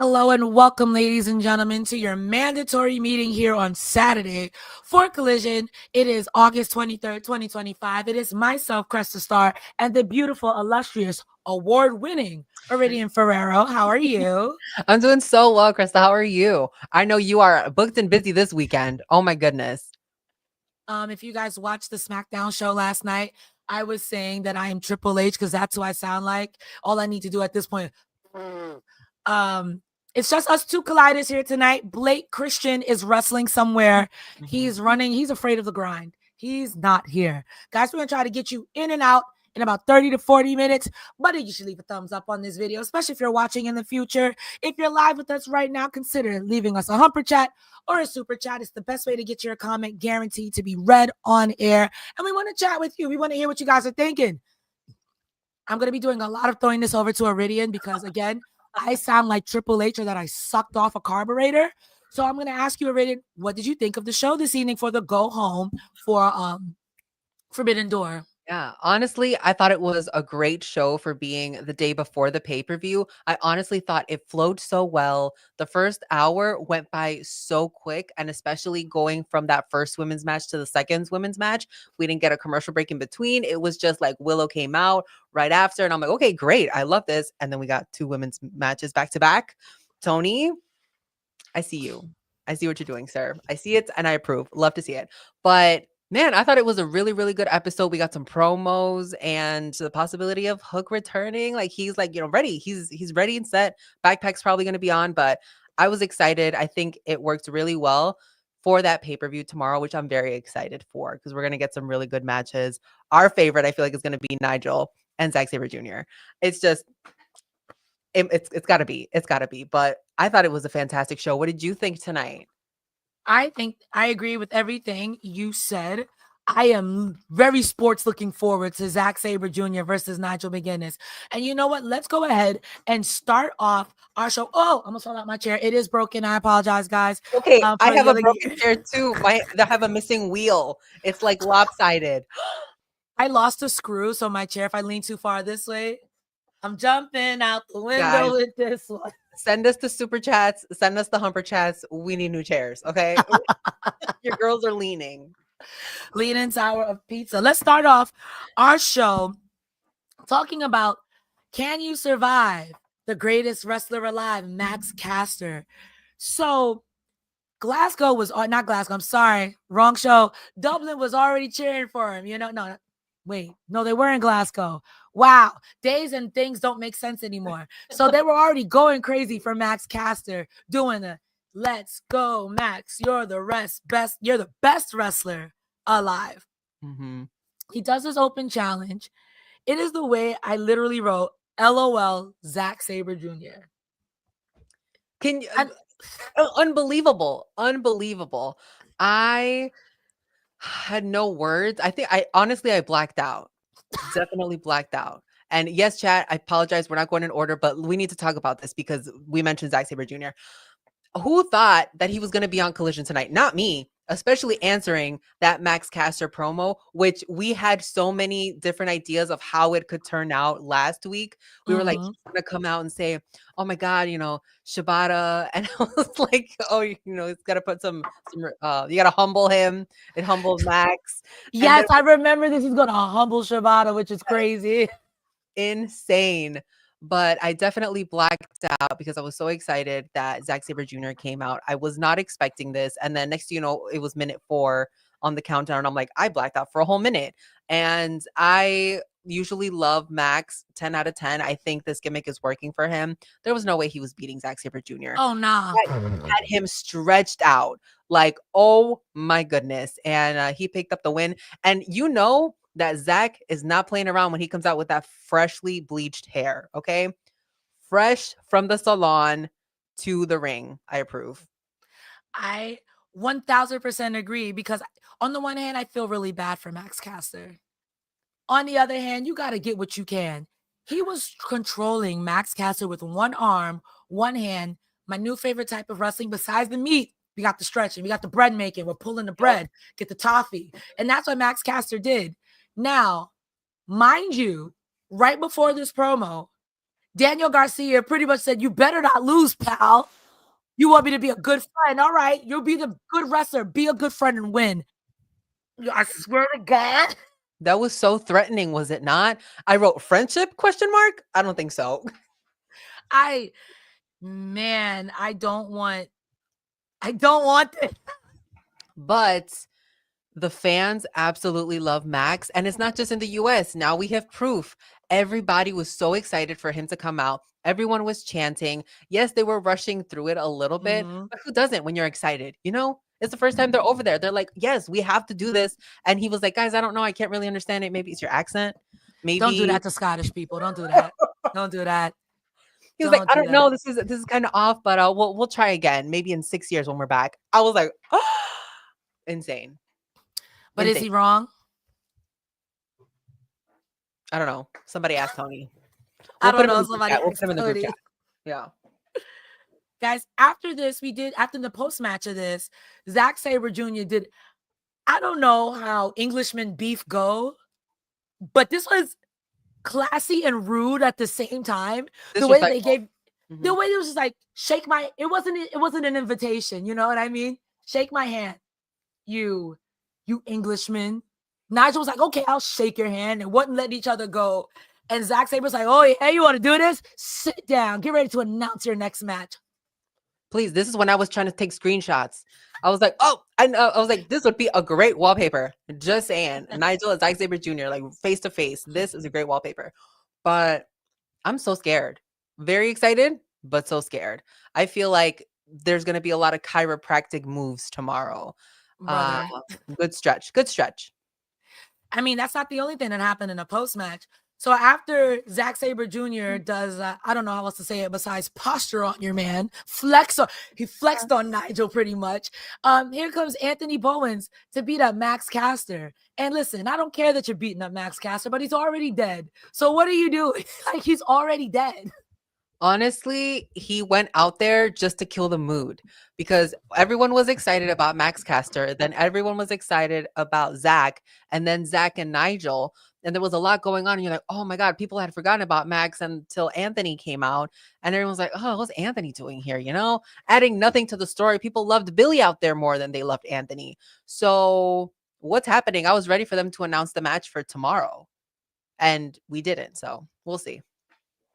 Hello and welcome, ladies and gentlemen, to your mandatory meeting here on Saturday for Collision. It is August 23rd, 2025. It is myself, Cresta Star, and the beautiful, illustrious, award-winning Iridian Ferrero. How are you? I'm doing so well, Cresta. How are you? I know you are booked and busy this weekend. Oh my goodness. If you guys watched the SmackDown show last night, I was saying that I am Triple H because that's who I sound like. All I need to do at this point. It's just us two colliders here tonight. Blake Christian is wrestling somewhere. He's running. He's afraid of the grind. He's not here. Guys, we're going to try to get you in and out in about 30 to 40 minutes. But you should leave a thumbs up on this video, especially if you're watching in the future. If you're live with us right now, consider leaving us a humper chat or a super chat. It's the best way to get your comment guaranteed to be read on air. And we want to chat with you. We want to hear what you guys are thinking. I'm going to be doing a lot of throwing this over to Iridian because, again, I sound like Triple H or that I sucked off a carburetor. So I'm going to ask you, Iridian, what did you think of the show this evening for the go home for Forbidden Door? Yeah, honestly, I thought it was a great show for being the day before the pay-per-view. I honestly thought it flowed so well. The first hour went by so quick, and especially going from that first women's match to the second women's match, we didn't get a commercial break in between. It was just like Willow came out right after, and I'm like, okay, great. I love this. And then we got two women's matches back to back. Tony, I see you. I see what you're doing, sir. I see it, and I approve. Love to see it. But man, I thought it was a really, really good episode. We got some promos and the possibility of Hook returning. Like he's like, ready. He's ready and set. Backpack's probably going to be on, but I was excited. I think it worked really well for that pay-per-view tomorrow, which I'm very excited for because we're going to get some really good matches. Our favorite, I feel like, is going to be Nigel and Zack Sabre Jr. It's just, it's got to be. It's got to be. But I thought it was a fantastic show. What did you think tonight? I think I agree with everything you said. I am very sports looking forward to Zack Sabre Jr. versus Nigel McGuinness. And you know what? Let's go ahead and start off our show. Oh, I almost fell out my chair. It is broken. I apologize, guys. Okay, I have a broken chair too. I have a missing wheel. It's like lopsided. I lost a screw, so my chair, if I lean too far this way, I'm jumping out the window Guys, with this one. Send us the super chats. Send us the humper chats. We need new chairs, okay? Your girls are leaning. Leaning tower of pizza. Let's start off our show talking about can you survive the greatest wrestler alive, Max Caster. So Glasgow was not Glasgow. I'm sorry, wrong show. Dublin was already cheering for him. No, they were in Glasgow. Wow, days and things don't make sense anymore. So they were already going crazy for Max Caster, doing the "Let's go, Max! You're the best wrestler alive." Mm-hmm. He does his open challenge. It is the way I literally wrote, "LOL, Zack Sabre Jr." Can you? Unbelievable. I had no words. I think I blacked out. Definitely blacked out. And yes, chat, I apologize. We're not going in order, but we need to talk about this because we mentioned Zack Sabre Jr. Who thought that he was going to be on Collision tonight? Not me, especially answering that Max Caster promo, which we had so many different ideas of how it could turn out last week. We were like, he's going to come out and say, oh my God, Shibata. And I was like, oh, it's got to put some you got to humble him. It humbled Max. Yes, I remember this. He's going to humble Shibata, which is crazy. Insane. But I definitely blacked out because I was so excited that Zack Sabre Jr. came out. I was not expecting this. And then next, it was minute 4 on the countdown. And I'm like, I blacked out for a whole minute. And I usually love Max 10 out of 10. I think this gimmick is working for him. There was no way he was beating Zack Sabre Jr. Oh, nah. Had him stretched out like, oh my goodness. And he picked up the win. And that Zack is not playing around when he comes out with that freshly bleached hair, okay? Fresh from the salon to the ring. I approve. I 1000% agree because on the one hand, I feel really bad for Max Caster. On the other hand, you got to get what you can. He was controlling Max Caster with one arm, one hand. My new favorite type of wrestling besides the meat. We got the stretching. We got the bread making. We're pulling the bread, get the toffee. And that's what Max Caster did. Now, mind you, right before this promo, Daniel Garcia pretty much said, you better not lose, pal. You want me to be a good friend. All right. You'll be the good wrestler. Be a good friend and win. I swear to God. That was so threatening, was it not? I wrote friendship ? I don't think so. I don't want it. But the fans absolutely love Max. And it's not just in the US. Now we have proof. Everybody was so excited for him to come out. Everyone was chanting. Yes, they were rushing through it a little bit, but who doesn't when you're excited? You know, it's the first time they're over there. They're like, yes, we have to do this. And he was like, guys, I don't know. I can't really understand it. Maybe it's your accent. Maybe Don't do that to Scottish people. Don't do that. Don't do that. He was like, I don't know. This is kind of off, but we'll try again. Maybe in 6 years when we're back. I was like, oh, insane. But is he wrong? I don't know. Somebody asked Tony. I don't know. Somebody we'll put him in the group chat. Yeah. Guys, after the post match of this, Zack Sabre Jr. did, I don't know how Englishman beef go, but this was classy and rude at the same time. The way they gave, the way it was just like, it wasn't an invitation. You know what I mean? Shake my hand. You Englishman. Nigel was like, okay, I'll shake your hand, and wouldn't let each other go. And Zack Sabre's like, oh, yeah, you want to do this? Sit down. Get ready to announce your next match. Please, this is when I was trying to take screenshots. I was like, I was like, this would be a great wallpaper. Just saying. Nigel and Zack Sabre Jr., like face to face. This is a great wallpaper. But I'm so scared. Very excited, but so scared. I feel like there's going to be a lot of chiropractic moves tomorrow. Good stretch. I mean, that's not the only thing that happened in a post-match. So after Zack Sabre Jr. does, I don't know how else to say it besides posture on your man, he flexed on Nigel pretty much. Here comes Anthony Bowens to beat up Max Caster. And listen, I don't care that you're beating up Max Caster, but he's already dead. So what are you doing? Like, he's already dead. Honestly, he went out there just to kill the mood because everyone was excited about Max Caster. Then everyone was excited about Zach, and then Zach and Nigel. And there was a lot going on. And you're like, oh my God, people had forgotten about Max until Anthony came out. And everyone's like, oh, what's Anthony doing here? You know, adding nothing to the story. People loved Billy out there more than they loved Anthony. So what's happening? I was ready for them to announce the match for tomorrow. And we didn't. So we'll see.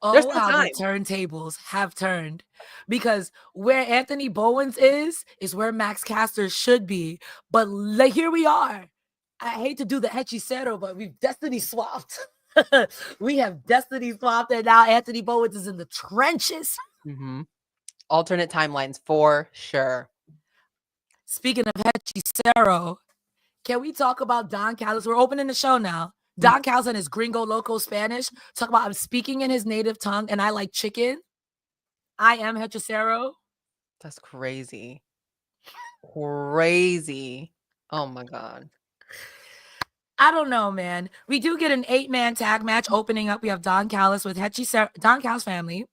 Oh, how the turntables have turned. Because where Anthony Bowens is where Max Caster should be. But here we are. I hate to do the Hechicero, but we've destiny swapped. We have destiny swapped, and now Anthony Bowens is in the trenches. Alternate timelines for sure. Speaking of Hechicero, can we talk about Don Callis? We're opening the show now. Don Callis and his gringo loco Spanish. Talk about I'm speaking in his native tongue and I like chicken. I am Hechicero. That's crazy. Crazy. Oh my God. I don't know, man. We do get an 8-man tag match opening up. We have Don Callis with Don Callis family,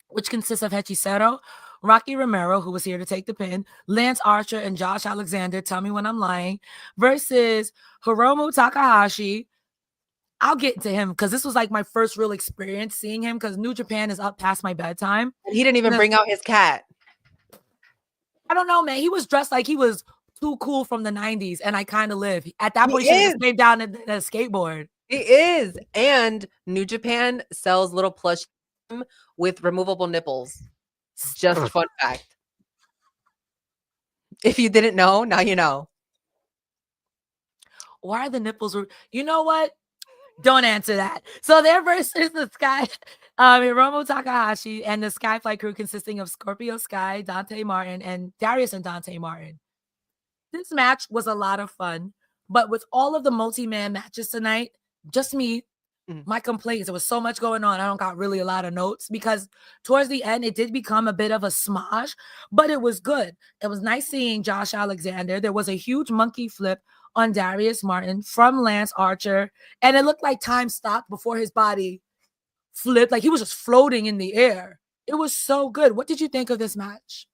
which consists of Hechicero, Rocky Romero, who was here to take the pin, Lance Archer and Josh Alexander, tell me when I'm lying, versus Hiromu Takahashi. I'll get to him because this was like my first real experience seeing him because New Japan is up past my bedtime. He didn't even bring out his cat. I don't know, man. He was dressed like he was too cool from the 90s, and I kind of live. At that point, he should came down in a skateboard. He is. And New Japan sells little plush with removable nipples. Just fun fact. If you didn't know, now you know. Why are the nipples? You know what? Don't answer that. So their versus the Skye, Hiromu Takahashi and the SkyFlight crew consisting of Scorpio, Skye, Dante Martin, and Darius and Dante Martin. This match was a lot of fun, but with all of the multi-man matches tonight, just me, my complaints, there was so much going on. I don't got really a lot of notes because towards the end, it did become a bit of a smosh, but it was good. It was nice seeing Josh Alexander. There was a huge monkey flip on Darius Martin from Lance Archer, and it looked like time stopped before his body flipped. Like he was just floating in the air. It was so good. What did you think of this match?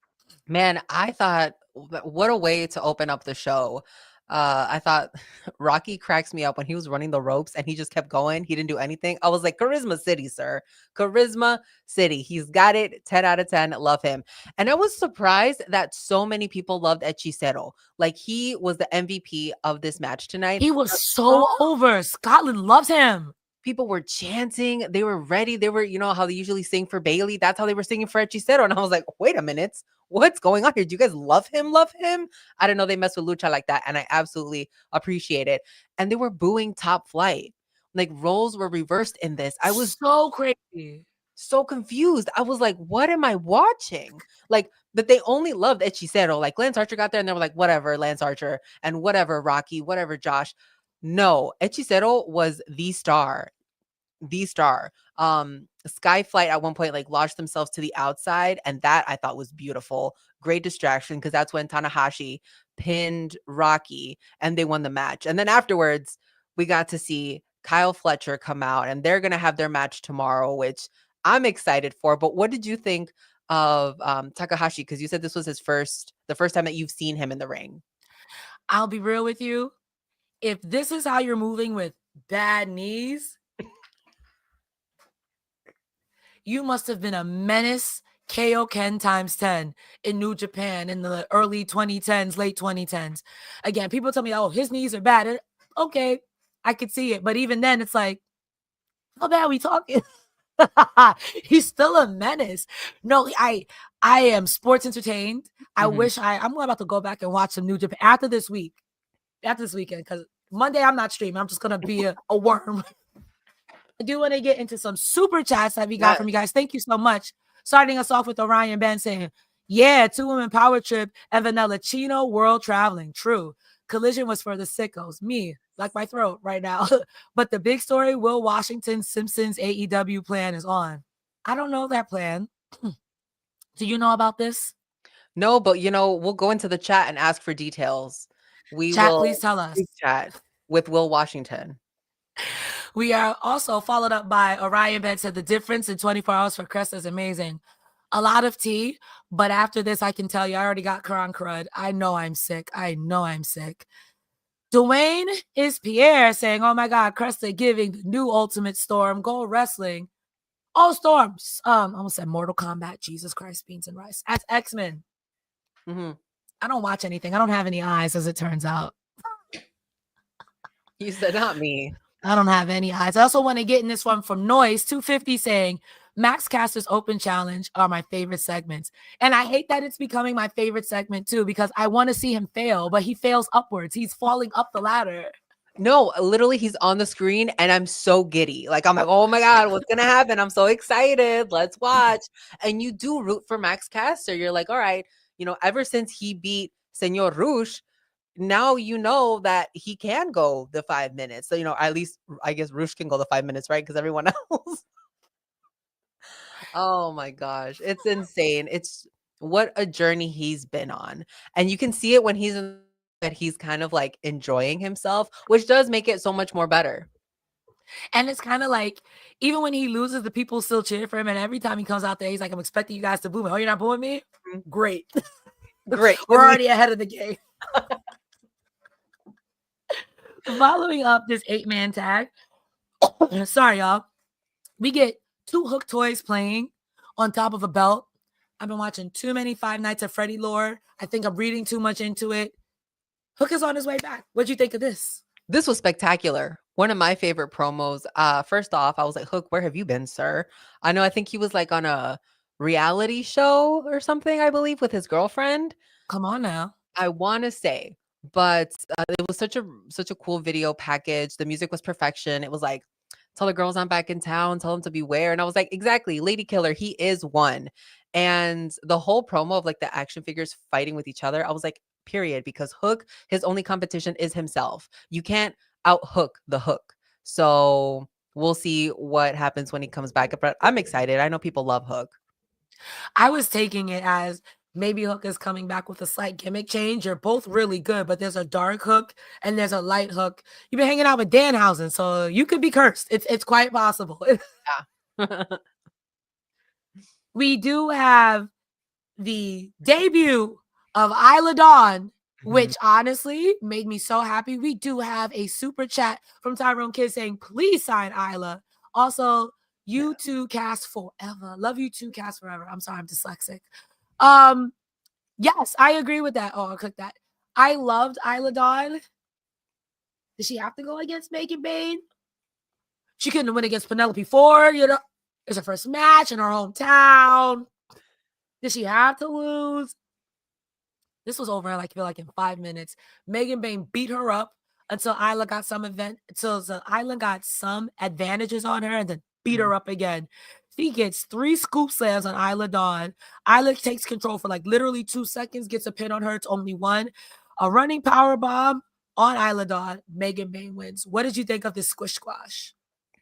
Man, I thought, what a way to open up the show. I thought Rocky cracks me up when he was running the ropes and he just kept going. He didn't do anything. I was like, Charisma City, sir. Charisma City. He's got it. 10 out of 10. Love him. And I was surprised that so many people loved Hechicero. Like, he was the MVP of this match tonight. He was so over. Scotland loves him. People were chanting. They were ready. They were, you know, how they usually sing for Bailey. That's how they were singing for Hechicero. And I was like, wait a minute. What's going on here? Do you guys love him? Love him? I didn't know they mess with Lucha like that. And I absolutely appreciate it. And they were booing Top Flight. Like, roles were reversed in this. I was so crazy. So confused. I was like, what am I watching? Like, that they only loved Hechicero. Like, Lance Archer got there and they were like, whatever, Lance Archer, and whatever, Rocky, whatever, Josh. No, Hechicero was the star. The star. SkyFlight at one point like launched themselves to the outside, and that I thought was beautiful. Great distraction, because that's when Tanahashi pinned Rocky and they won the match. And then afterwards, we got to see Kyle Fletcher come out, and they're gonna have their match tomorrow, which I'm excited for. But what did you think of Takahashi? Because you said this was the first time that you've seen him in the ring. I'll be real with you. If this is how you're moving with bad knees, you must have been a menace Kaioken times 10 in New Japan in the early 2010s, late 2010s. Again, people tell me, oh, his knees are bad. And, okay, I could see it. But even then, it's like, how bad are we talking? He's still a menace. No, I am sports entertained. I wish I'm about to go back and watch some New Japan after this weekend, because Monday I'm not streaming. I'm just going to be a worm. I do want to get into some super chats that we got from you guys. Thank you so much. Starting us off with Orion Ben saying, yeah, 2-woman power trip and Vanilla Chino world traveling. True. Collision was for the sickos. Me, like my throat right now. But the big story, Will Washington Simpson's AEW plan is on. I don't know that plan. Do you know about this? No, but we'll go into the chat and ask for details. Please tell us. Chat with Will Washington. We are also followed up by Orion Ben said the difference in 24 hours for Cresta is amazing. A lot of tea, but after this, I can tell you, I already got Karan crud. I know I'm sick. Dwayne is Pierre saying, oh my God, Cresta giving the new Ultimate Storm, Gold Wrestling. Oh, Storms. I almost said Mortal Kombat. Jesus Christ, beans and rice. That's X-Men. I don't watch anything. I don't have any eyes, as it turns out. You said not me. I don't have any eyes. I also want to get in this one from Noise 250 saying, Max Caster's Open Challenge are my favorite segments. And I hate that it's becoming my favorite segment too, because I want to see him fail, but he fails upwards. He's falling up the ladder. No, literally he's on the screen and I'm so giddy. Like, I'm like, oh my God, what's going to happen? I'm so excited. Let's watch. And you do root for Max Caster. You're like, all right, ever since he beat Senor Rouge, now you know that he can go the 5 minutes. So, at least I guess Rouge can go the 5 minutes, right? Because everyone else. Oh my gosh. It's insane. It's what a journey he's been on. And you can see it when he's in that he's kind of like enjoying himself, which does make it so much more better. And it's kind of like, even when he loses, the people still cheer for him. And every time he comes out there, he's like, I'm expecting you guys to boo me. Oh, you're not booing me? Great. Great. We're already ahead of the game. Following up this 8-man tag. Sorry, y'all. We get 2 Hook toys playing on top of a belt. I've been watching too many Five Nights at Freddy lore. I think I'm reading too much into it. Hook is on his way back. What'd you think of this? This was spectacular. One of my favorite promos. First off, I was like, Hook, where have you been, sir? I think he was like on a reality show or something, I believe, with his girlfriend. Come on now. I want to say, but it was such a cool video package. The music was perfection. It was like, tell the girls I'm back in town, tell them to beware. And I was like, exactly, Lady Killer, he is one. And the whole promo of like the action figures fighting with each other, I was like, period, because Hook, his only competition is himself. You can't out Hook the Hook. So we'll see what happens when he comes back. But I'm excited. I know people love Hook. I was taking it as maybe Hook is coming back with a slight gimmick change. You're both really good, but there's a dark Hook and there's a light Hook. You've been hanging out with Danhausen, so you could be cursed. It's quite possible. Yeah. We do have the debut of Isla Dawn which honestly made me so happy. We do have a super chat from Tyrone Kid saying, please sign Isla. Also, you two cast forever. Love you two cast forever. I'm sorry, I'm dyslexic. Yes, I agree with that. Oh, I'll click that. I loved Isla Dawn. Did she have to go against Megan Bayne? She couldn't win against Penelope Ford, you know. It's her first match in her hometown. Did she have to lose? This was over, I feel like in 5 minutes. Megan Bayne beat her up until Isla got some advantages on her and then beat her up again. She gets 3 scoop slams on Isla Dawn. Isla takes control for literally 2 seconds, gets a pin on her. It's only 1. A running power bomb on Isla Dawn. Megan Bayne wins. What did you think of this squish squash?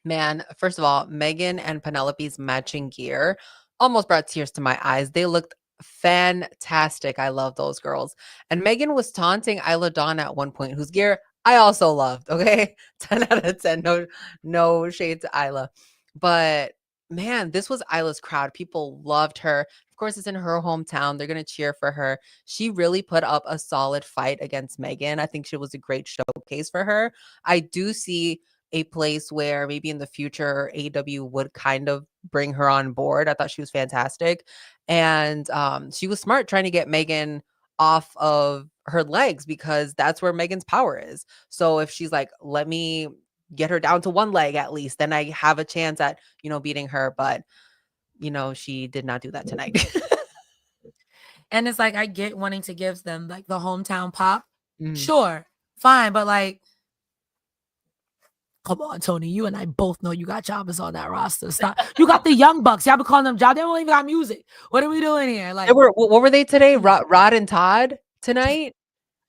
Man, first of all, Megan and Penelope's matching gear almost brought tears to my eyes. They looked fantastic. I love those girls. And Megan was taunting Isla Dawn at one point, whose gear I also loved. Okay. 10 out of 10. No shade to Isla. But man, this was Isla's crowd. People loved her. Of course, it's in her hometown. They're going to cheer for her. She really put up a solid fight against Megan. I think she was a great showcase for her. I do see a place where maybe in the future AEW would kind of bring her on board. I thought she was fantastic. And she was smart trying to get Megan off of her legs because that's where Megan's power is. So if she's like, let me get her down to one leg at least, then I have a chance at, beating her. But, she did not do that tonight. And it's I get wanting to give them the hometown pop. Sure, fine. But come on, Tony. You and I both know you got jobbers on that roster. Stop. You got the Young Bucks. Y'all be calling them job. They don't even got music. What are we doing here? What were they today? Rod and Todd tonight?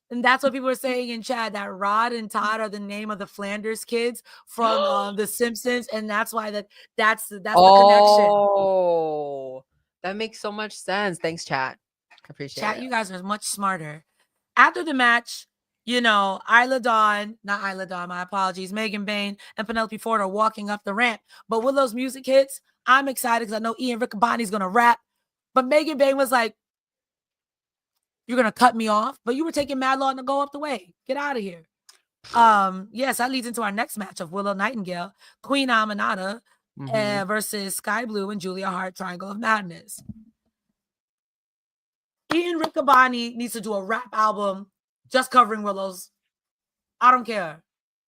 And that's what people are saying in chat, that Rod and Todd are the name of the Flanders kids from The Simpsons. And that's why that's the connection. Oh, that makes so much sense. Thanks, chat. I appreciate it. You guys are much smarter. After the match, Isla Dawn, not Isla Dawn, my apologies, Megan Bayne and Penelope Ford are walking up the ramp. But Willow's music hits. I'm excited because I know Ian Riccaboni's going to rap. But Megan Bayne was like, you're going to cut me off? But you were taking mad long to go up the way. Get out of here. Yes, that leads into our next match of Willow Nightingale, Queen Aminata versus Sky Blue and Julia Hart, Triangle of Madness. Ian Riccaboni needs to do a rap album just covering Willow's. I don't care.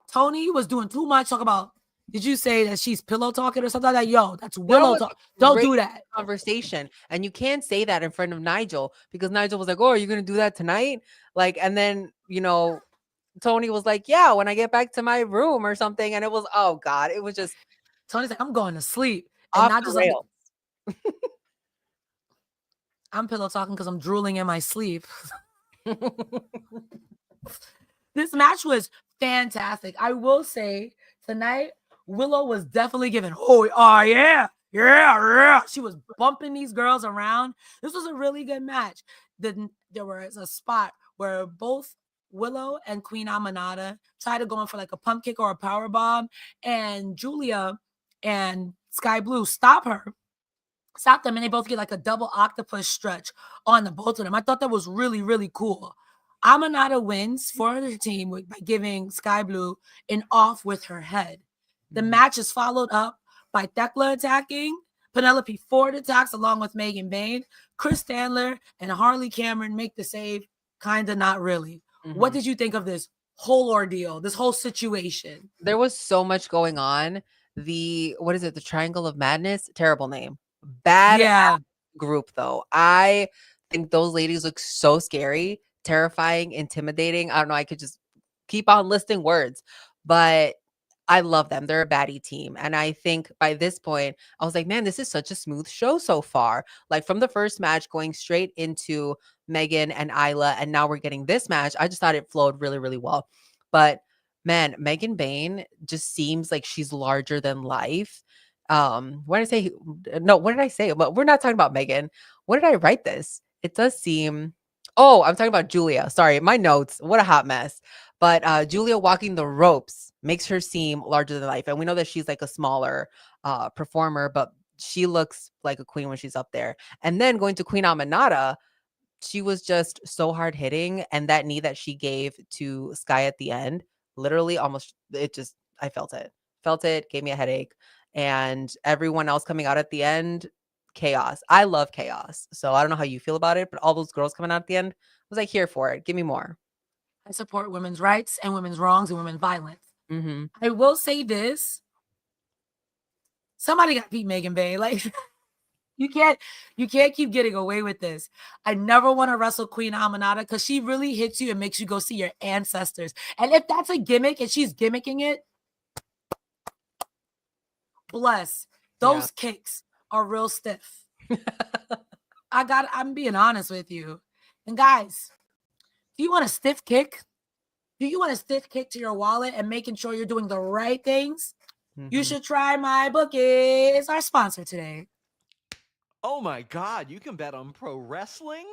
Tony was doing too much talk about, did you say that she's pillow talking or something like that? Yo, that's Willow talk. Don't do that. Conversation. And you can't say that in front of Nigel because Nigel was like, oh, are you going to do that tonight? And then, Tony was like, yeah, when I get back to my room or something. And it was, oh God, it was just. Tony's like, I'm going to sleep. And not just rails. I'm pillow talking because I'm drooling in my sleep. This match was fantastic. I will say tonight, Willow was definitely giving, yeah. She was bumping these girls around. This was a really good match. There was a spot where both Willow and Queen Aminata tried to go in for a pump kick or a power bomb, and Julia and Sky Blue stop them, and they both get a double octopus stretch on the both of them. I thought that was really, really cool. Aminata wins for the team by giving Sky Blue an off with her head. The match is followed up by Thekla attacking. Penelope Ford attacks along with Megan Bayne. Chris Standler and Harley Cameron make the save. Kinda not really. What did you think of this whole ordeal, this whole situation? There was so much going on. What is it? The Triangle of Madness? Terrible name. Bad group, though. I think those ladies look so scary, terrifying, intimidating. I don't know. I could just keep on listing words, but I love them. They're a baddie team. And I think by this point, I was like, man, this is such a smooth show so far. From the first match going straight into Megan and Isla, and now we're getting this match. I just thought it flowed really, really well. But man, Megan Bayne just seems like she's larger than life. What did I say? But we're not talking about Megan. What did I write this? It does seem, I'm talking about Julia. Sorry, my notes. What a hot mess. But Julia walking the ropes makes her seem larger than life. And we know that she's a smaller performer, but she looks like a queen when she's up there. And then going to Queen Aminata, she was just so hard hitting, and that knee that she gave to Skye at the end, literally almost I felt it, gave me a headache, and everyone else coming out at the end, chaos. I love chaos, so I don't know how you feel about it, but all those girls coming out at the end, I was like, here for it, give me more. I support women's rights and women's wrongs and women's violence. Mm-hmm. I will say this: somebody got to beat Megan Bayne. Like you can't keep getting away with this. I never want to wrestle Queen Aminata because she really hits you and makes you go see your ancestors. And if that's a gimmick and she's gimmicking it, bless. Those kicks are real stiff. I'm being honest with you. And guys, do you want a stiff kick? Do you want a stiff kick to your wallet and making sure you're doing the right things? You should try My Bookie. It's our sponsor today. Oh my God, you can bet on pro wrestling?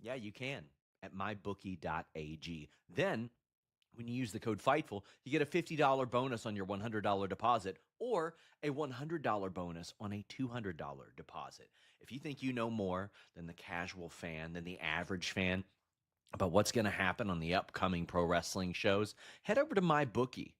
Yeah, you can at mybookie.ag. Then, when you use the code FIGHTFUL, you get a $50 bonus on your $100 deposit or a $100 bonus on a $200 deposit. If you think you know more than the casual fan, than the average fan about what's going to happen on the upcoming pro wrestling shows, head over to MyBookie.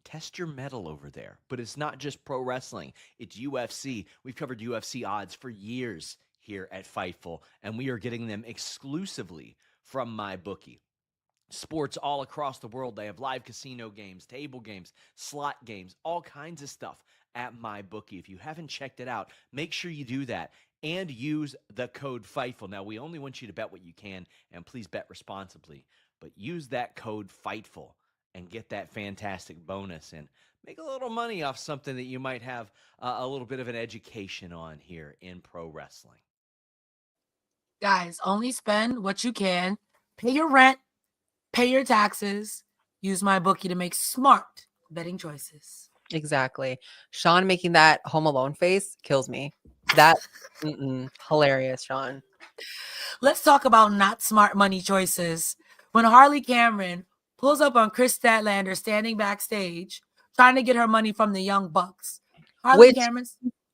Test your mettle over there. But it's not just pro wrestling. It's UFC. We've covered UFC odds for years here at Fightful, and we are getting them exclusively from MyBookie. Sports all across the world. They have live casino games, table games, slot games, all kinds of stuff at MyBookie. If you haven't checked it out, make sure you do that and use the code FIGHTFUL. Now, we only want you to bet what you can, and please bet responsibly. But use that code FIGHTFUL and get that fantastic bonus and make a little money off something that you might have a little bit of an education on here in pro wrestling. Guys, only spend what you can. Pay your rent. Pay your taxes. Use MyBookie to make smart betting choices. Exactly. Sean making that Home Alone face kills me. That hilarious, Sean. Let's talk about not smart money choices. When Harley Cameron pulls up on Chris Statlander standing backstage, trying to get her money from the Young Bucks. Harley Cameron,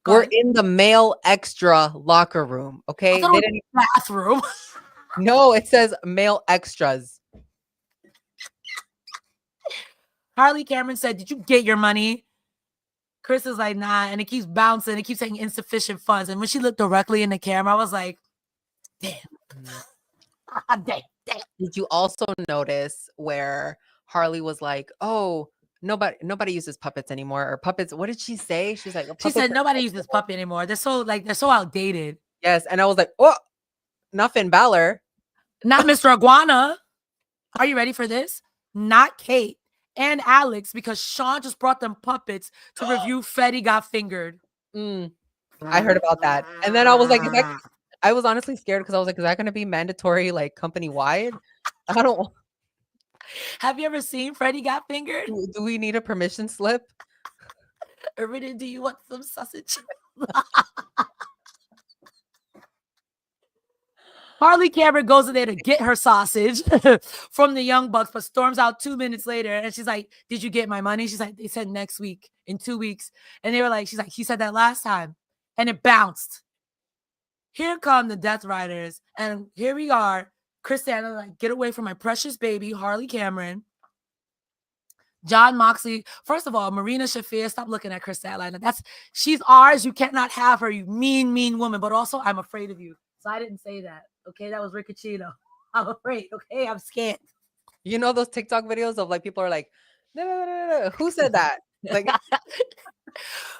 we're in the male extra locker room, okay? They didn't bathroom. No, it says male extras. Harley Cameron said, "Did you get your money?" Chris is like, "Nah," and it keeps bouncing. It keeps saying insufficient funds. And when she looked directly in the camera, I was like, damn. Damn. Did you also notice where Harley was like, "Oh, nobody uses puppets anymore," or puppets? What did she say? She's like, she said, "Nobody uses puppet anymore. They're so outdated." Yes, and I was like, "Oh, not Finn Balor, not Mr. Iguana." Are you ready for this? Not Kate and Alex, because Sean just brought them puppets to review Fetty Got Fingered. I heard about that, and then I was like, I was honestly scared because I was like, is that going to be mandatory, like company wide? I don't. Have you ever seen Freddy Got Fingered? Do we need a permission slip? Iridian, do you want some sausage? Harley Cameron goes in there to get her sausage from the Young Bucks, but storms out 2 minutes later. And she's like, "Did you get my money?" She's like, "They said next week, in 2 weeks." And they were like, she's like, "He said that last time." And it bounced. Here come the Death Riders. And here we are. Chris Sandler, like, "Get away from my precious baby, Harley Cameron." John Moxley. First of all, Marina Shafir, stop looking at Chris Sandler. She's ours. You cannot have her, you mean, mean woman. But also, I'm afraid of you. So I didn't say that. Okay, that was Ricochet. I'm afraid. Okay, I'm scared. You know those TikTok videos of like people are like, no. Who said that? Like,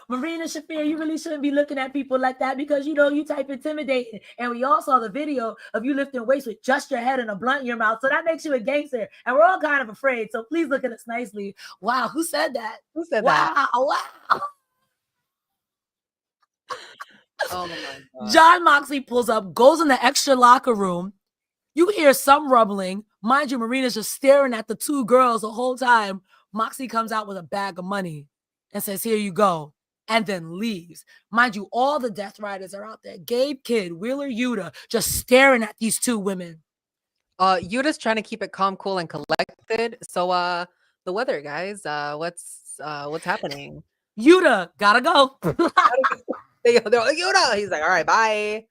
Marina Shafir, you really shouldn't be looking at people like that because you type intimidating. And we all saw the video of you lifting weights with just your head and a blunt in your mouth. So that makes you a gangster. And we're all kind of afraid. So please look at us nicely. Wow, who said that? Who said that? Wow. Oh my God. John Moxley pulls up, goes in the extra locker room. You hear some rumbling. Mind you, Marina's just staring at the two girls the whole time. Moxley comes out with a bag of money and says, "Here you go," and then leaves. Mind you, all the Death Riders are out there. Gabe Kidd, Wheeler Yuta, just staring at these two women. Yuta's trying to keep it calm, cool, and collected. So the weather, guys, what's happening? Yuta, gotta go. They're like, Yuta. He's like, "All right, bye.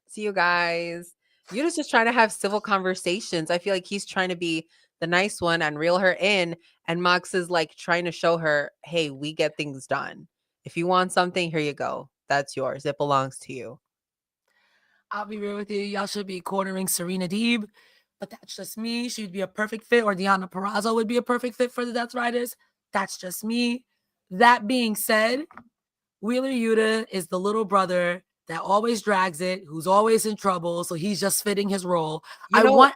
See you guys." Yuta's just trying to have civil conversations. I feel like he's trying to be the nice one and reel her in. And Mox is like trying to show her, hey, we get things done. If you want something, here you go. That's yours. It belongs to you. I'll be real with you. Y'all should be cornering Serena Deeb, but that's just me. She'd be a perfect fit, or Deonna Purrazzo would be a perfect fit for the Death Riders. That's just me. That being said, Wheeler Yuta is the little brother that always drags it, who's always in trouble, so he's just fitting his role. What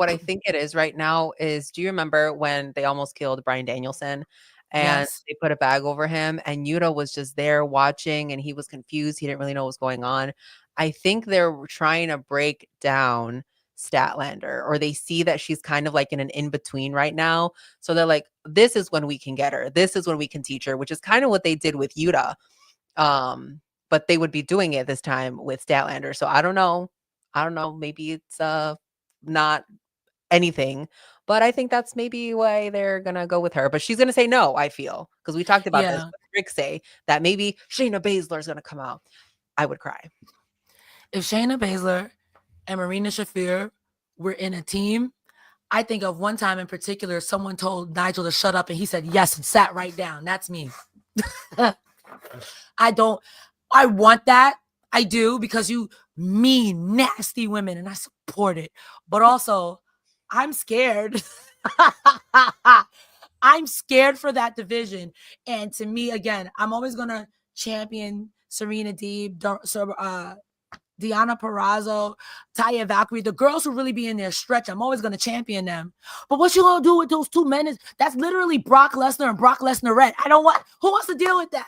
I think it is right now is, do you remember when they almost killed Bryan Danielson and Yes. they put a bag over him and Yuta was just there watching and he was confused. He didn't really know what was going on. I think they're trying to break down Statlander, or they see that she's kind of like in an in-between right now. So they're like, this is when we can get her. This is when we can teach her, which is kind of what they did with Yuta. But they would be doing it this time with Statlander. So I don't know. Maybe it's not anything, but I think that's maybe why they're gonna go with her. But she's gonna say no, I feel, because we talked about this. Rick say that maybe Shayna Baszler is gonna come out. I would cry. If Shayna Baszler and Marina Shafir were in a team, I think of one time in particular, someone told Nigel to shut up and he said yes and sat right down. That's me. I want that. I do, because you mean, nasty women, and I support it. But also, I'm scared. I'm scared for that division. And to me, again, I'm always going to champion Serena Deeb, Deonna Purrazzo, Taya Valkyrie, the girls who really be in their stretch. I'm always going to champion them. But what you going to do with those two men that's literally Brock Lesnar and Brock Lesnar-ette. Who wants to deal with that?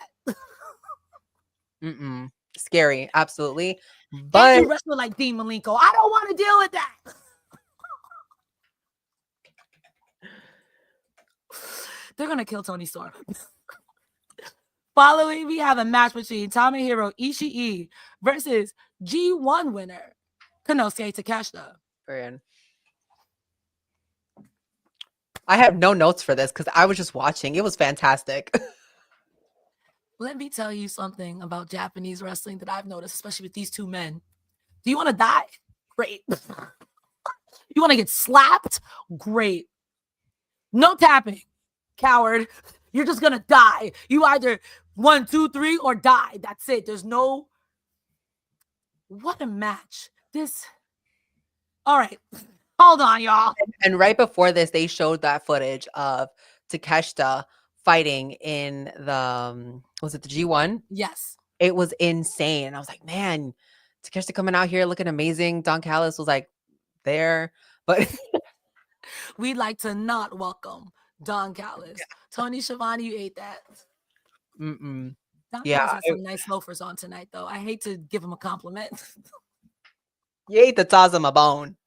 Scary, absolutely. But and you wrestle like Dean Malenko. I don't want to deal with that. They're gonna kill Tony Storm. Following, we have a match between Tomohiro Ishii versus G1 winner Konosuke Takeshita. I have no notes for this because I was just watching. It was fantastic. Let me tell you something about Japanese wrestling that I've noticed, especially with these two men. Do you want to die? Great. You want to get slapped? Great. No tapping. Coward. You're just going to die. You either 1, 2, 3 or die. That's it. There's no... What a match. All right. Hold on, y'all. And right before this, they showed that footage of Takeshita fighting in the, was it the G1? Yes. It was insane. I was like, man, Takeshita coming out here looking amazing. Don Callis was like there, but we'd like to not welcome Don Callis. Yeah. Tony Schiavone, you ate that. Don Callis has some nice loafers on tonight, though. I hate to give him a compliment. You ate to toss him a bone.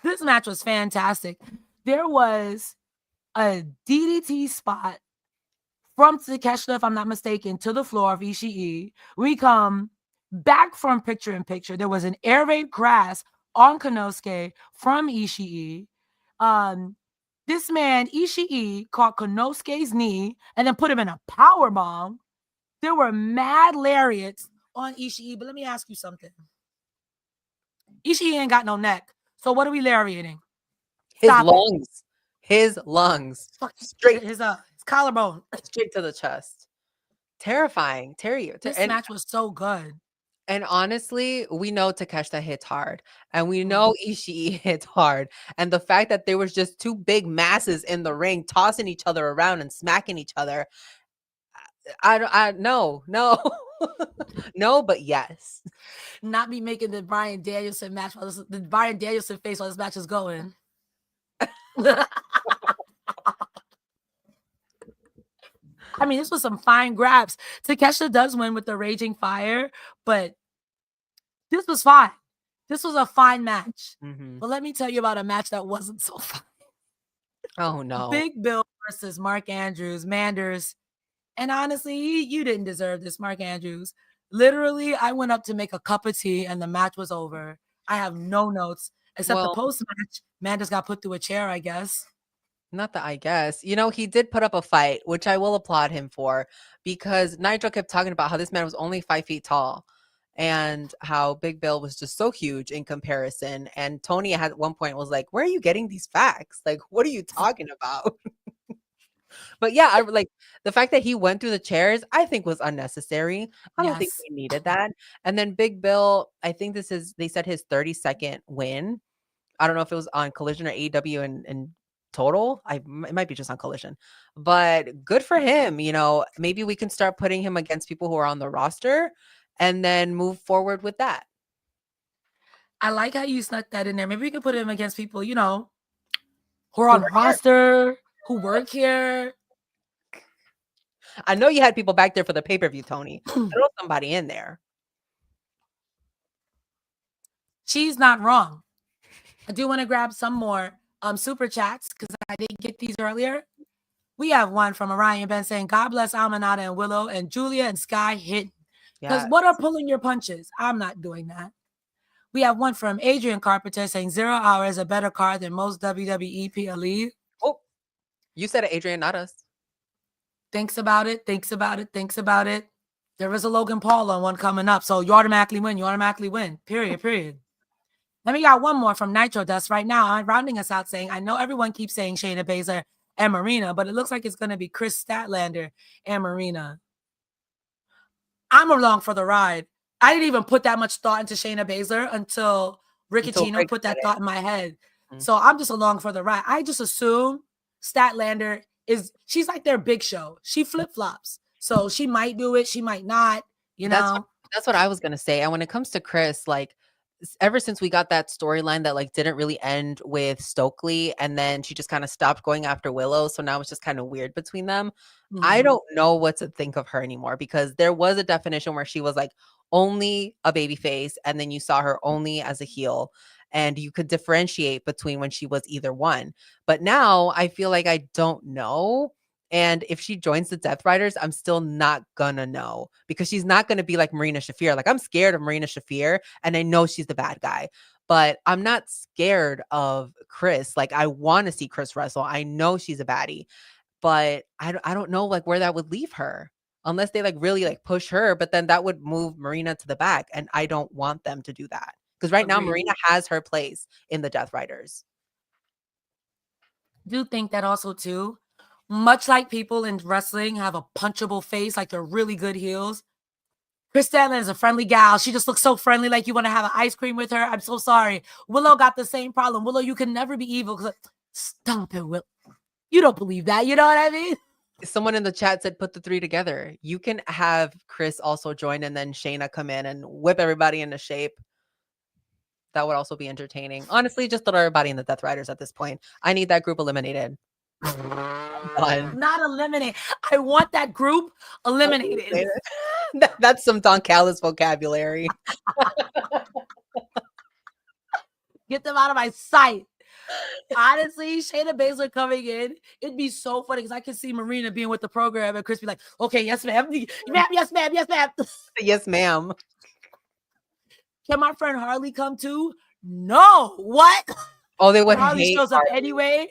This match was fantastic. There was a DDT spot from Takeshita, if I'm not mistaken, to the floor of Ishii. We come back from picture in picture. There was an air raid crash on Konosuke from Ishii. This man, Ishii, caught Konosuke's knee and then put him in a power bomb. There were mad lariats on Ishii, but let me ask you something. Ishii ain't got no neck. So what are we lariating? His lungs. Straight. His collarbone. Straight to the chest. Terrifying. This match was so good. And honestly, we know Takeshita hits hard. And we know Ishii hits hard. And the fact that there was just two big masses in the ring tossing each other around and smacking each other. No. No, but yes. Not be making the Bryan Danielson match, the Bryan Danielson face while this match is going. I mean, this was some fine grabs. Takeshita does win with the Raging Fire, but this was fine. This was a fine match. But let me tell you about a match that wasn't so fine. Oh, no. Big Bill versus Mark Andrews, Manders. And honestly, you didn't deserve this, Mark Andrews. Literally, I went up to make a cup of tea and the match was over. I have no notes except the post-match. Manders got put through a chair, I guess. Not that I guess. You know, he did put up a fight, which I will applaud him for, because Nitro kept talking about how this man was only 5 feet tall. and how Big Bill was just so huge in comparison. And Tony at one point was like, where are you getting these facts? Like, what are you talking about? But yeah, I like the fact that he went through the chairs, I think was unnecessary. I don't think Yes. we needed that. And then Big Bill, I think they said his 32nd win. I don't know if it was on Collision or AEW and total. It might be just on Collision, but good for him. You know, maybe we can start putting him against people who are on the roster and then move forward with that. I like how you snuck that in there. Maybe we could put him against people, you know, who are on the roster, who work here. I know you had people back there for the pay-per-view, Tony. Throw somebody in there. She's not wrong. I do want to grab some more super chats because I didn't get these earlier. We have one from Orion Ben saying, God bless Aminata and Willow and Julia and Skye hit. Because what are pulling your punches? I'm not doing that. We have one from Adrian Carpenter saying 0 Hour is a better card than most WWE PLE. Oh, you said it, Adrian, not us. Thinks about it. There was a Logan Paul on one coming up. So you automatically win. Period. Let me got one more from Nitro Dust right now. I'm rounding us out saying, I know everyone keeps saying Shayna Baszler and Marina, but it looks like it's going to be Chris Statlander and Marina. I'm along for the ride. I didn't even put that much thought into Shayna Baszler until Ricochet put that thought in my head. Mm-hmm. So I'm just along for the ride. I just assume Statlander she's like their Big Show. She flip-flops. So she might do it. She might not, you know. That's what I was going to say. And when it comes to Chris, like, ever since we got that storyline that like didn't really end with Stokely, and then she just kind of stopped going after Willow, so now it's just kind of weird between them. Mm-hmm. I don't know what to think of her anymore, because there was a definition where she was like only a baby face, and then you saw her only as a heel, and you could differentiate between when she was either one. But now I feel like I don't know. And if she joins the Death Riders, I'm still not gonna know, because she's not gonna be like Marina Shafir. Like, I'm scared of Marina Shafir, and I know she's the bad guy, but I'm not scared of Chris. Like, I want to see Chris wrestle. I know she's a baddie, but I don't know like where that would leave her, unless they like really like push her. But then that would move Marina to the back, and I don't want them to do that, because right now Marina has her place in the Death Riders. Do think that also too. Much like people in wrestling have a punchable face, like they're really good heels. Chris Statlander is a friendly gal. She just looks so friendly, like you want to have an ice cream with her. I'm so sorry. Willow got the same problem. Willow, you can never be evil. Stop it, Willow. You don't believe that. You know what I mean? Someone in the chat said put the three together. You can have Chris also join, and then Shayna come in and whip everybody into shape. That would also be entertaining. Honestly, just throw everybody in the Death Riders at this point. I need that group eliminated. Not eliminate. I want that group eliminated. That's some Don Callis vocabulary. Get them out of my sight. Honestly, Shayna Baszler coming in, it'd be so funny, because I can see Marina being with the program and Chris be like, okay, yes, ma'am. Yes, ma'am. Yes, ma'am. Can my friend Harley come too? No. What? Oh, they would Harley hate shows up anyway.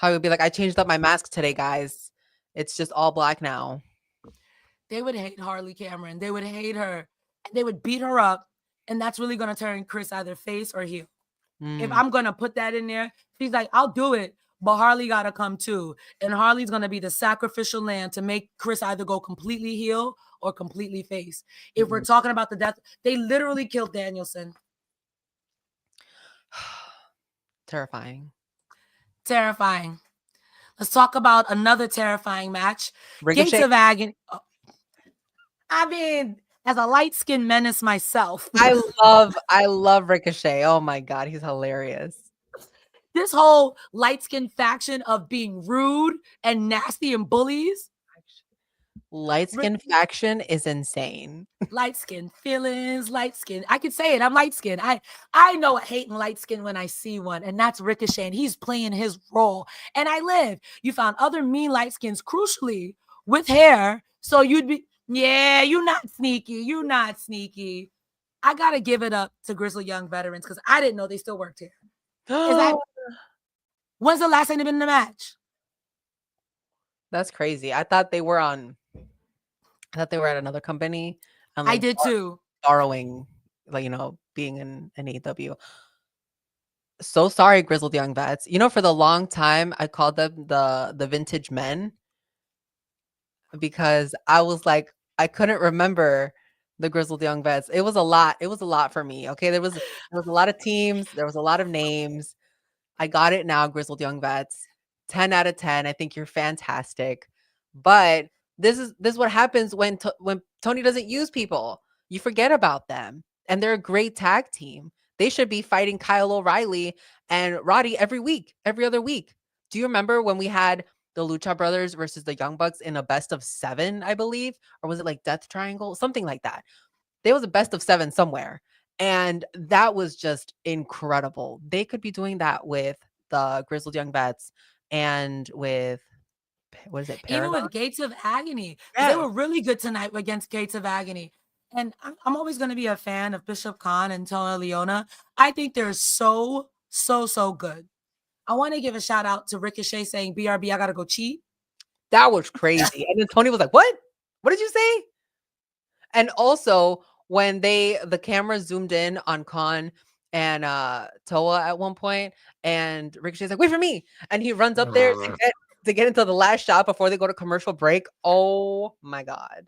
I would be like, I changed up my mask today, guys. It's just all black now. They would hate Harley Cameron. They would hate her. They would beat her up. And that's really going to turn Chris either face or heel. If I'm going to put that in there, she's like, I'll do it, but Harley got to come too. And Harley's going to be the sacrificial lamb to make Chris either go completely heel or completely face. If we're talking about the death, they literally killed Danielson. Terrifying. Let's talk about another terrifying match. Ricochet. Gates of Agony. Oh. I mean, as a light-skinned menace myself. I love Ricochet. Oh my God, he's hilarious. This whole light-skinned faction of being rude and nasty and bullies. Light-skinned faction is insane. Light-skinned feelings, light-skinned. I could say it. I'm light-skinned. I know a hating light-skinned when I see one, and that's Ricochet, and he's playing his role. And I live. You found other mean light-skins, crucially, with hair, so you'd be, yeah, you're not sneaky. I got to give it up to Grizzled Young Veterans, because I didn't know they still worked here. When's the last time they've been in a match? That's crazy. I thought they were on I thought they were at another company. And I did too. Borrowing, like, being in an AEW. So sorry, Grizzled Young Vets. For the long time, I called them the vintage men because I was like, I couldn't remember the Grizzled Young Vets. It was a lot. It was a lot for me. Okay, there was a lot of teams. There was a lot of names. I got it now, Grizzled Young Vets. 10 out of 10. I think you're fantastic. But this is what happens when Tony doesn't use people. You forget about them. And they're a great tag team. They should be fighting Kyle O'Reilly and Roddy every week, every other week. Do you remember when we had the Lucha Brothers versus the Young Bucks in a best of 7, I believe? Or was it like Death Triangle? Something like that. There was a best of 7 somewhere. And that was just incredible. They could be doing that with the Grizzled Young Vets and with, what is it, Paragon? Even with Gates of Agony. They were really good tonight against Gates of Agony. And I'm always going to be a fan of Bishop Khan and Tony Leona. I think they're so good. I want to give a shout out to Ricochet saying, BRB, I got to go cheat. That was crazy. And then Tony was like, what? What did you say? And also, when the camera zoomed in on Khan and Toa at one point, and Ricochet's like, wait for me. And he runs up there to get into the last shot before they go to commercial break. Oh my God.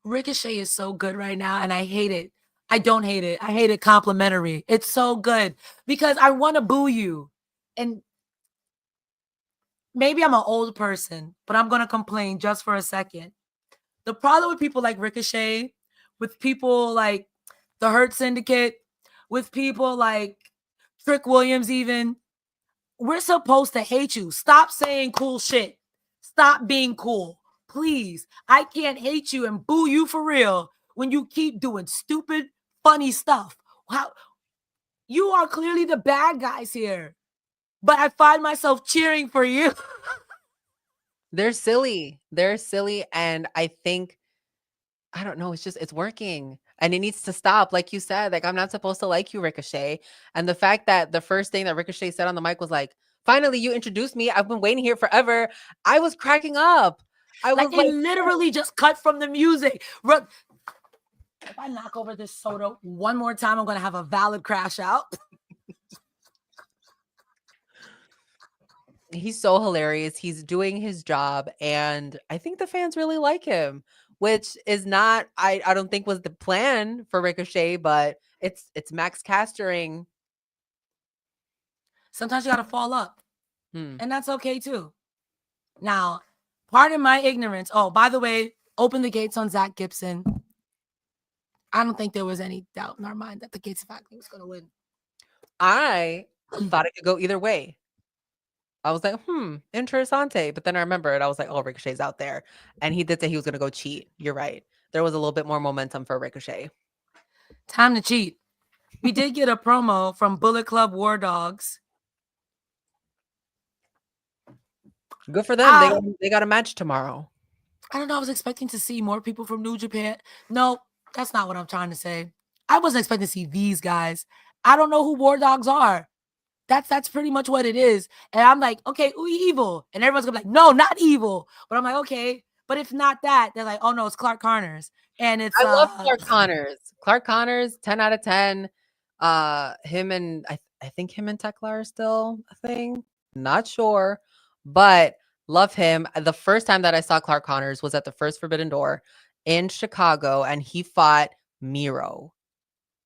Ricochet is so good right now, and I hate it. I don't hate it. I hate it complimentary. It's so good because I want to boo you. And maybe I'm an old person, but I'm going to complain just for a second. The problem with people like Ricochet, with people like the Hurt Syndicate, with people like Trick Williams even, we're supposed to hate you. Stop saying cool shit. Stop being cool. Please. I can't hate you and boo you for real when you keep doing stupid, funny stuff. Wow. You are clearly the bad guys here, but I find myself cheering for you. They're silly. They're silly. And I think, I don't know, it's working. And it needs to stop. Like you said, like, I'm not supposed to like you, Ricochet. And the fact that the first thing that Ricochet said on the mic was like, finally, you introduced me. I've been waiting here forever. I was cracking up. I was like, literally just cut from the music. If I knock over this soda one more time, I'm going to have a valid crash out. He's so hilarious. He's doing his job. And I think the fans really like him, which is not, I don't think was the plan for Ricochet, but it's Max Castering. Sometimes you got to fall up. And that's okay too. Now, pardon my ignorance. Oh, by the way, open the gates on Zach Gibson. I don't think there was any doubt in our mind that the Gates of Agony was going to win. I thought it could go either way. I was like, interessante. But then I remembered, I was like, oh, Ricochet's out there. And he did say he was going to go cheat. You're right. There was a little bit more momentum for Ricochet. Time to cheat. We did get a promo from Bullet Club War Dogs. Good for them. They got a match tomorrow. I don't know. I was expecting to see more people from New Japan. No, that's not what I'm trying to say. I wasn't expecting to see these guys. I don't know who War Dogs are. That's pretty much what it is. And I'm like, okay, ooh, evil. And everyone's gonna be like, no, not evil. But I'm like, okay. But if not that, they're like, oh no, it's Clark Connors. And it's I love Clark Connors. Clark Connors, 10 out of 10. Him and I think him and Tekla are still a thing. Not sure. But love him. The first time that I saw Clark Connors was at the first Forbidden Door in Chicago, and he fought Miro.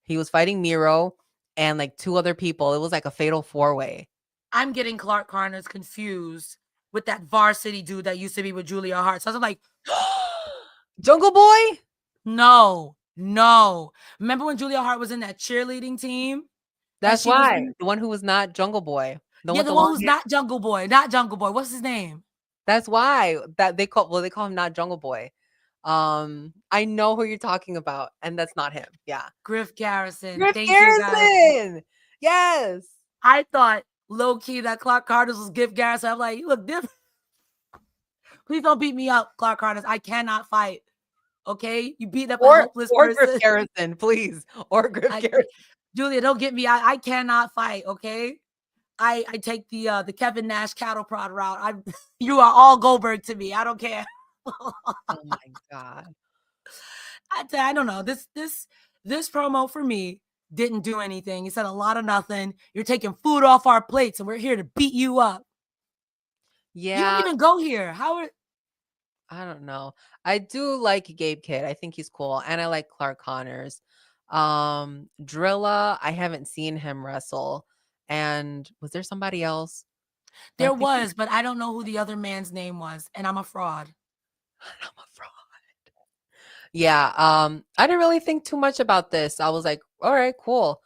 He was fighting Miro and like 2 other people. It was like a fatal 4-way. I'm getting Clark Connors confused with that varsity dude that used to be with Julia Hart. So I was like, Jungle Boy? No. Remember when Julia Hart was in that cheerleading team? That's why. The one who was not Jungle Boy. The one who's not Jungle Boy. Not Jungle Boy. What's his name? That's why that they call him not Jungle Boy. I know who you're talking about, and that's not him. Yeah. Griff Garrison. Thank you, guys. Yes. I thought low key that Clark Connors was Griff Garrison. I'm like, you look different. Please don't beat me up, Clark Connors. I cannot fight. Okay? You beat up a hopeless person. Griff Garrison, please. Or Griff Garrison. Julia, don't get me. I cannot fight, okay? I take the Kevin Nash cattle prod route. You are all Goldberg to me. I don't care. Oh my God. I don't know. This promo for me didn't do anything. He said a lot of nothing. You're taking food off our plates, and we're here to beat you up. You didn't Yeah, even go here. How are I don't know. I do like Gabe Kidd. I think he's cool. And I like Clark Connors. Drilla, I haven't seen him wrestle. And was there somebody else? I there think was, but I don't know who the other man's name was, and I'm a fraud. I'm a fraud. Yeah, I didn't really think too much about this. I was like, all right, cool.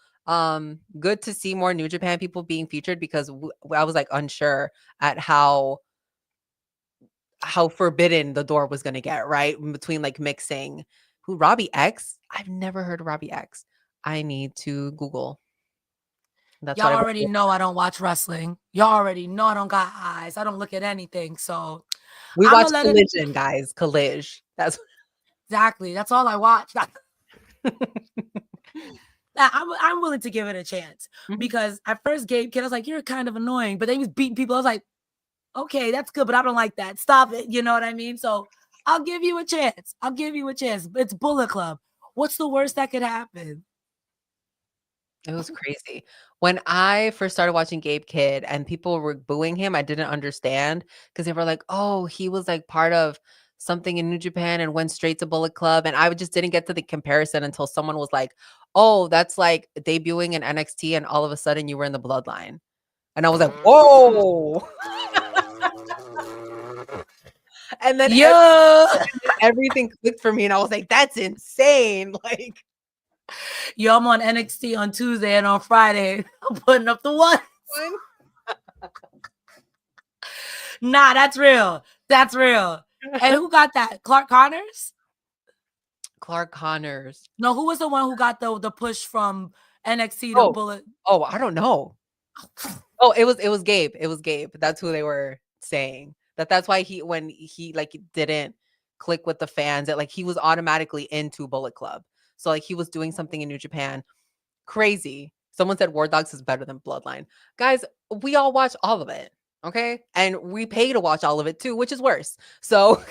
Good to see more New Japan people being featured because I was like unsure at how forbidden the door was going to get, right? Between like mixing who Robbie X. I've never heard of Robbie X. I need to Google. That's Y'all what already know I don't watch wrestling. Y'all already know I don't got eyes. I don't look at anything. So we I'm watch gonna let it Collision, guys. Collision. That's exactly. That's all I watch. I'm willing to give it a chance because at first Gabe Kidd, I was like, you're kind of annoying, but then he was beating people. I was like, okay, that's good, but I don't like that. Stop it. You know what I mean? So I'll give you a chance. I'll give you a chance. It's Bullet Club. What's the worst that could happen? It was crazy. When I first started watching Gabe Kidd and people were booing him, I didn't understand because they were like, oh, he was like part of something in New Japan and went straight to Bullet Club. And I just didn't get to the comparison until someone was like, oh, that's like debuting in NXT and all of a sudden you were in the Bloodline. And I was like, whoa. And then Yeah. everything clicked for me. And I was like, that's insane. Like, Yo, I'm on NXT on Tuesday and on Friday. I'm putting up the one. Nah, that's real. That's real. And who got that? Clark Connors? Clark Connors. No, who was the one who got the push from NXT to Bullet? Oh, I don't know. Oh, it was Gabe. It was Gabe. That's who they were saying. That's why when he like didn't click with the fans, that like he was automatically into Bullet Club. So like he was doing something in New Japan. Crazy. Someone said War Dogs is better than Bloodline. Guys, we all watch all of it. Okay. And we pay to watch all of it too, which is worse. So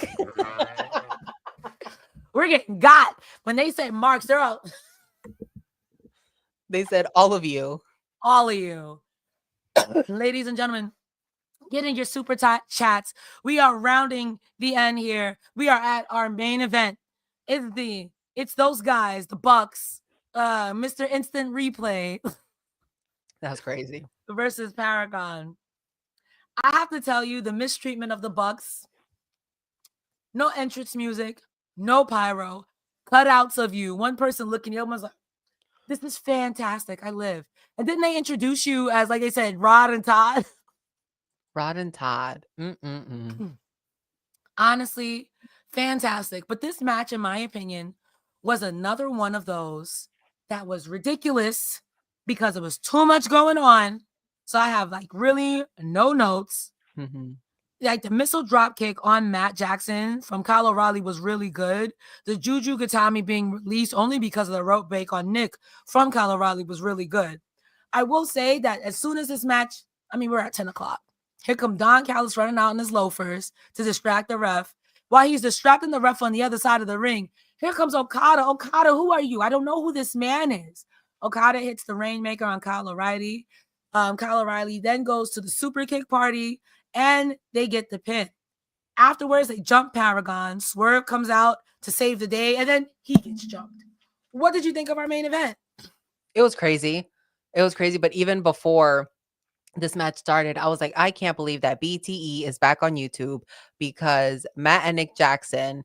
we're getting got. When they say marks, they're out. They said all of you. All of you. Ladies and gentlemen, get in your super chats. We are rounding the end here. We are at our main event. It's those guys, the Bucks, Mr. Instant Replay. That's crazy. Versus Paragon. I have to tell you, the mistreatment of the Bucks. No entrance music, no pyro, cutouts of you. One person looking, the other one's like, this is fantastic. I live. And didn't they introduce you as, like they said, Rod and Todd? Rod and Todd. Honestly, fantastic. But this match, in my opinion, was another one of those that was ridiculous because it was too much going on. So I have like really no notes. Like the missile drop kick on Matt Jackson from Kyle O'Reilly was really good. The Juju Gatami being released only because of the rope break on Nick from Kyle O'Reilly was really good. I will say that as soon as this match, I mean, we're at 10 o'clock. Here come Don Callis running out in his loafers to distract the ref. While he's distracting the ref on the other side of the ring, here comes Okada. Okada, who are you? I don't know who this man is. Okada hits the Rainmaker on Kyle O'Reilly. Kyle O'Reilly then goes to the super kick party and they get the pin. Afterwards, they jump Paragon. Swerve comes out to save the day, and then he gets jumped. What did you think of our main event? It was crazy. It was crazy. But even before this match started, I was like, I can't believe that BTE is back on YouTube because Matt and Nick Jackson,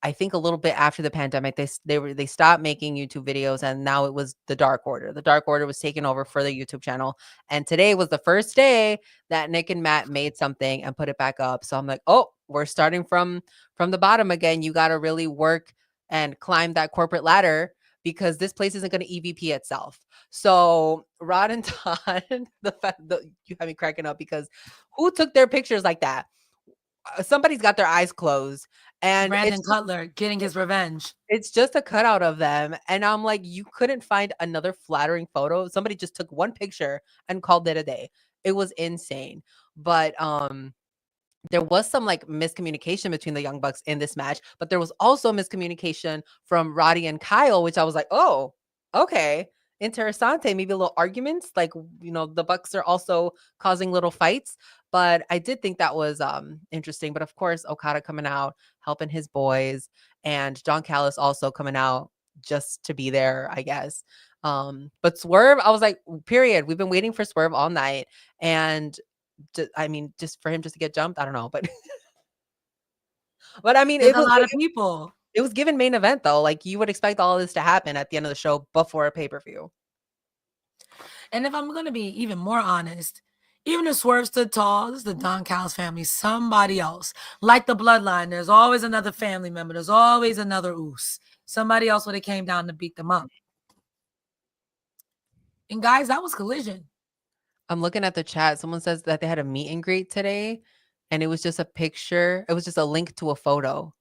I think a little bit after the pandemic, they stopped making YouTube videos, and now it was the Dark Order. The Dark Order was taken over for the YouTube channel, and today was the first day that Nick and Matt made something and put it back up. So I'm like, oh, we're starting from the bottom again. You got to really work and climb that corporate ladder because this place isn't going to EVP itself. So Rod and Todd, you have me cracking up because who took their pictures like that? Somebody's got their eyes closed. And Brandon Cutler getting his revenge. It's just a cutout of them. And I'm like, you couldn't find another flattering photo. Somebody just took one picture and called it a day. It was insane. But there was some like miscommunication between the Young Bucks in this match, but there was also miscommunication from Roddy and Kyle, which I was like, oh, okay. Interessante, maybe a little arguments. Like, the Bucks are also causing little fights. But I did think that was interesting. But of course, Okada coming out, helping his boys, and John Callis also coming out just to be there, I guess. But Swerve, I was like, period. We've been waiting for Swerve all night. And just for him just to get jumped, I don't know, but but I mean, There's a lot of people. It was given main event though. Like you would expect all of this to happen at the end of the show before a pay-per-view. And if I'm gonna be even more honest, even if Swerve stood tall, this is the Don Callis family, somebody else. Like the bloodline, there's always another family member. There's always another Oos. Somebody else would have came down to beat them up. And guys, that was Collision. I'm looking at the chat. Someone says that they had a meet and greet today, and it was just a picture. It was just a link to a photo.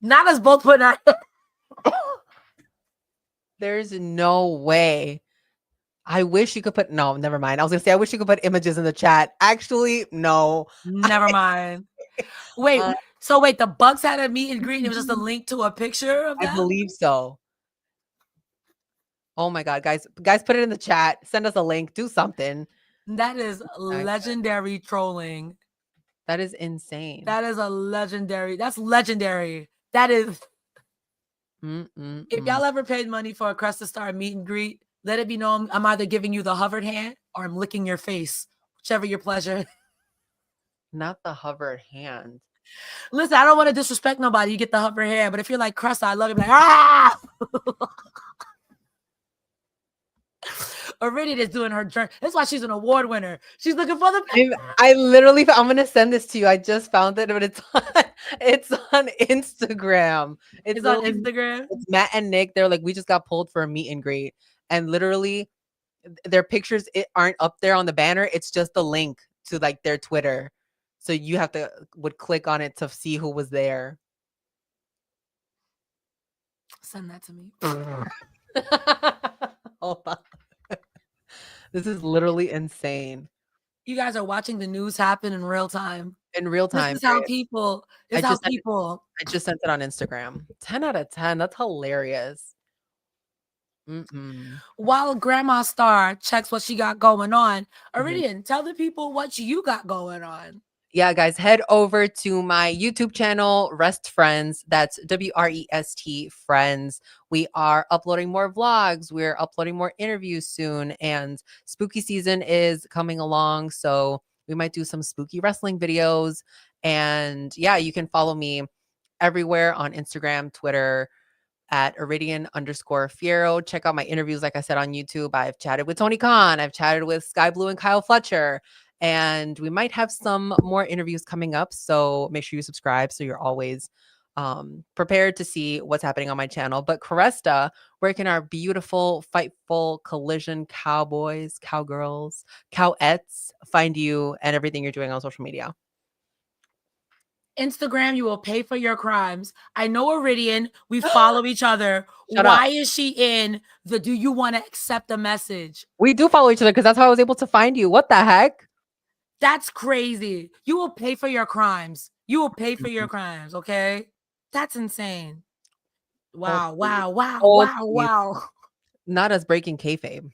Not us both putting out. There's no way. I wish you could put. No, never mind. I was gonna say I wish you could put images in the chat. Actually, no. Never mind. Wait. So wait, the Bucks had a meet and greet. And it was just a link to a picture of that? I believe so. Oh my God, guys, put it in the chat. Send us a link. Do something. That is legendary trolling. That is insane. That is that's legendary. That is. If y'all ever paid money for a Cresta Star meet and greet, let it be known I'm either giving you the hovered hand or I'm licking your face, whichever your pleasure. Not the hovered hand. Listen, I don't want to disrespect nobody. You get the hovered hand, but if you're like Cresta, I love it. Like, ah! Iridian is doing her journey. That's why she's an award winner. She's looking for the. I'm gonna send this to you. I just found it, but it's on Instagram. It's on Instagram. It's Matt and Nick. They're like, we just got pulled for a meet and greet, and literally, their pictures aren't up there on the banner. It's just the link to like their Twitter, so you would click on it to see who was there. Send that to me. Hold on. This is literally insane. You guys are watching the news happen in real time. In real time. This is how people. I just sent it on Instagram. 10 out of 10. That's hilarious. While Grandma Star checks what she got going on, Iridian, tell the people what you got going on. Yeah, guys, head over to my YouTube channel, Rest Friends. That's WREST Friends. We are uploading more vlogs. We're uploading more interviews soon. And spooky season is coming along. So we might do some spooky wrestling videos. And yeah, you can follow me everywhere on Instagram, Twitter, at Iridian_Fiero. Check out my interviews, like I said, on YouTube. I've chatted with Tony Khan. I've chatted with Sky Blue and Kyle Fletcher. And we might have some more interviews coming up. So make sure you subscribe so you're always prepared to see what's happening on my channel. But Cresta, where can our beautiful, fightful, collision cowboys, cowgirls, cowettes find you and everything you're doing on social media? Instagram, you will pay for your crimes. I know Iridian. We follow each other. Shut Why up. is she in the do you want to accept the message? We do follow each other because that's how I was able to find you. What the heck? That's crazy. You will pay for your crimes. You will pay for your crimes, okay? That's insane. Wow, wow, wow, wow, wow. Not us breaking kayfabe.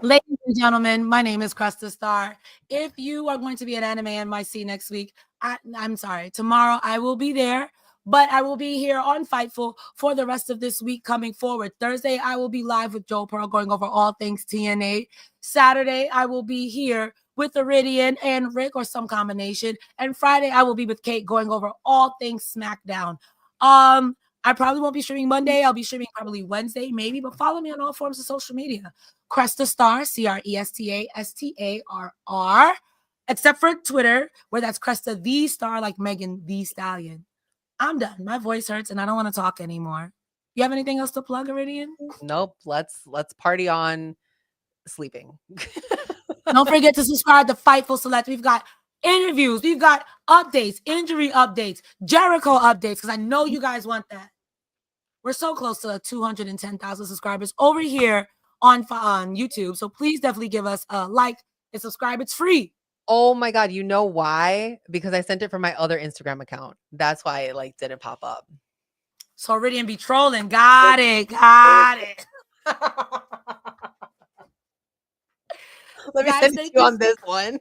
Ladies and gentlemen, my name is Cresta Star. If you are going to be at Anime NYC next week, I'm sorry, tomorrow I will be there, but I will be here on Fightful for the rest of this week coming forward. Thursday, I will be live with Joe Pearl going over all things TNA. Saturday, I will be here with Iridian and Rick or some combination. And Friday, I will be with Kate going over all things SmackDown. I probably won't be streaming Monday. I'll be streaming probably Wednesday, maybe, but follow me on all forms of social media. Cresta Star, CRESTA_STARR, except for Twitter, where that's Cresta the Star, like Megan the Stallion. I'm done. My voice hurts, and I don't want to talk anymore. You have anything else to plug, Iridian? Nope. Let's party on sleeping. Don't forget to subscribe to Fightful Select. We've got interviews, we've got updates, injury updates, Jericho updates, because I know you guys want that. We're so close to 210,000 subscribers over here on YouTube. So please definitely give us a like and subscribe. It's free. Oh my God. You know why? Because I sent it from my other Instagram account. That's why it like didn't pop up. So Iridian be trolling. Got it. Got it. Let me send you on this one.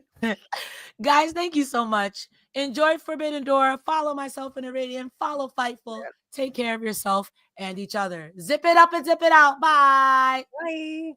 Guys, thank you so much. Enjoy Forbidden Door. Follow myself and Iridian. Follow Fightful. Take care of yourself and each other. Zip it up and zip it out. Bye. Bye.